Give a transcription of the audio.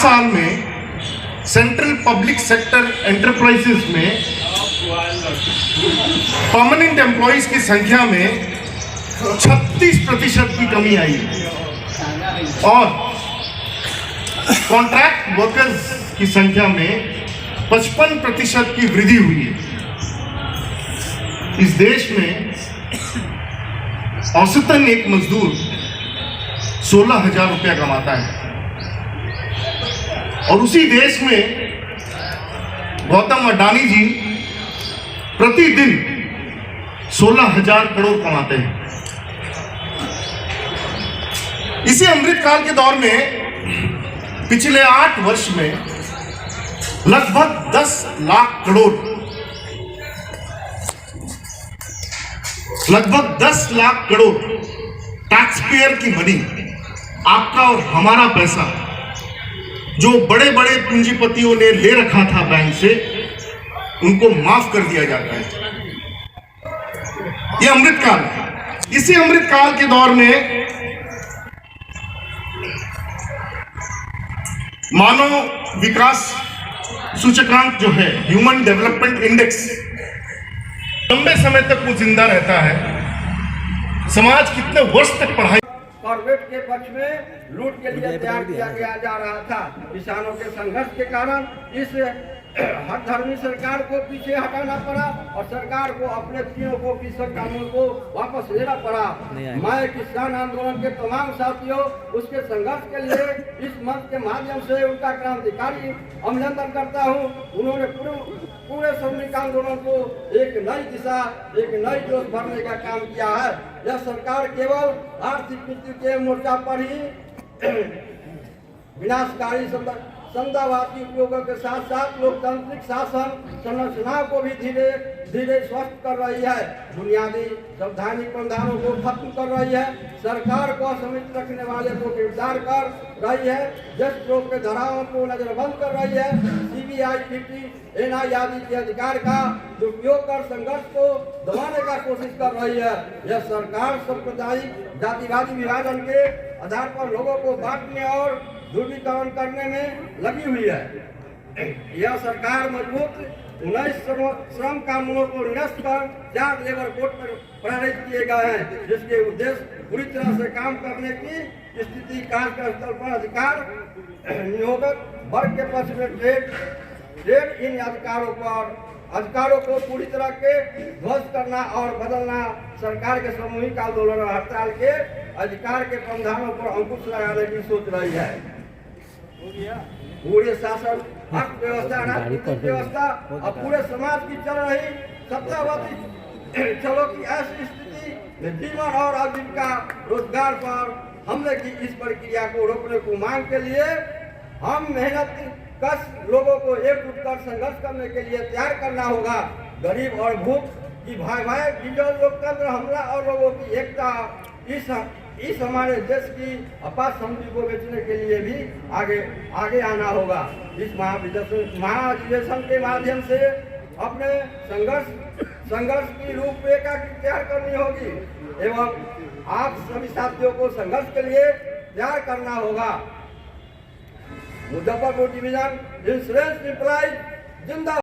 साल में central public sector enterprises में परमानेंट एम्प्लॉयज की संख्या में 36% की कमी आई और कॉन्ट्रैक्ट वर्कर्स की संख्या में 55% की वृद्धि हुई है। इस देश में औसतन एक मजदूर 16,000 रुपया कमाता है और उसी देश में गौतम अडानी जी प्रतिदिन 16,000 करोड़ कमाते हैं। इसी अमृतकाल के दौर में पिछले 8 वर्ष में लगभग 10 लाख करोड़ टैक्स पेयर की मनी, आपका और हमारा पैसा जो बड़े बड़े पूंजीपतियों ने ले रखा था बैंक से, उनको माफ कर दिया जाता है। यह अमृतकाल, इसी अमृतकाल के दौर में मानव विकास सूचकांक जो है, ह्यूमन डेवलपमेंट इंडेक्स, लंबे समय तक वो जिंदा रहता है। समाज कितने वर्ष तक पढ़ाई कॉर्पोरेट के पक्ष में लूट के लिए तैयार किया गया जा रहा था। किसानों के संघर्ष के कारण इस हठधर्मी सरकार को पीछे हटाना पड़ा और सरकार को अपने 3% कानून को वापस लेना पड़ा। मैं किसान आंदोलन के तमाम साथियों उसके संघर्ष के लिए इस मंच के माध्यम से उनका क्रांतिकारी अभिनंदन करता हूं। उन्होंने पूरे श्रमिक आंदोलन को एक नई दिशा, एक नई जोश भरने का काम किया है। यह सरकार केवल आर्थिक नीति के मोर्चा पर ही विनाशकारी संदावादी उपयोगों के साथ साथ लोकतांत्रिक शासन संरचना को भी धीरे धीरे स्वस्थ कर रही है। बुनियादी संवैधानिक प्रावधानों को खत्म कर रही है। सरकार को असमित रखने वाले को गिरफ्तार कर रही है। जज लोग के धाराओं को नजरबंद कर रही है। CBI, PT, NI आदि के अधिकार का दुरुपयोग कर संघर्ष को दबाने का कोशिश कर रही है। यह सरकार सांप्रदायिक जातिवादी विभाजन के आधार पर लोगों को बांटने और ध्रुवीकरण करने में लगी हुई है। यह सरकार मजबूत 19 श्रम कानूनों को निरस्त कर 4 लेबर कोड पर प्रेरित किए गए हैं, जिसके उद्देश्य पूरी तरह से काम करने की स्थिति, कार्य स्थल पर अधिकार नियोजक वर्ग के पक्ष में ट्रेड इन अधिकारों को पूरी तरह के ध्वस्त करना और बदलना, सरकार के सामूहिक आंदोलन और हड़ताल के अधिकार के प्रावधानों पर अंकुश लगाने की सोच रही है। पूरे शासन, अर्थव्यवस्था, राजनीतिक व्यवस्था और पूरे समाज की चल रही सत्तावादी चलो की ऐसी स्थिति में जीवन और आजीविका रोजगार पर हमले की इस प्रक्रिया को रोकने को मांग के लिए हम मेहनत कश लोगों को एकजुट कर संघर्ष करने के लिए तैयार करना होगा। गरीब और भूख की भाई डिजिटल लोकतंत्र हमला और लोगों की एकता, इस हमारे देश की अपार समृद्धि को बेचने के लिए भी आगे आना होगा। इस महाधिवेशन के माध्यम से अपने संघर्ष की रूपरेखा की तैयार करनी होगी एवं आप सभी साथियों को संघर्ष के लिए तैयार करना होगा। मुजफ्फरपुर डिवीजन इंश्योरेंस एम्प्लॉय जिंदाबाद।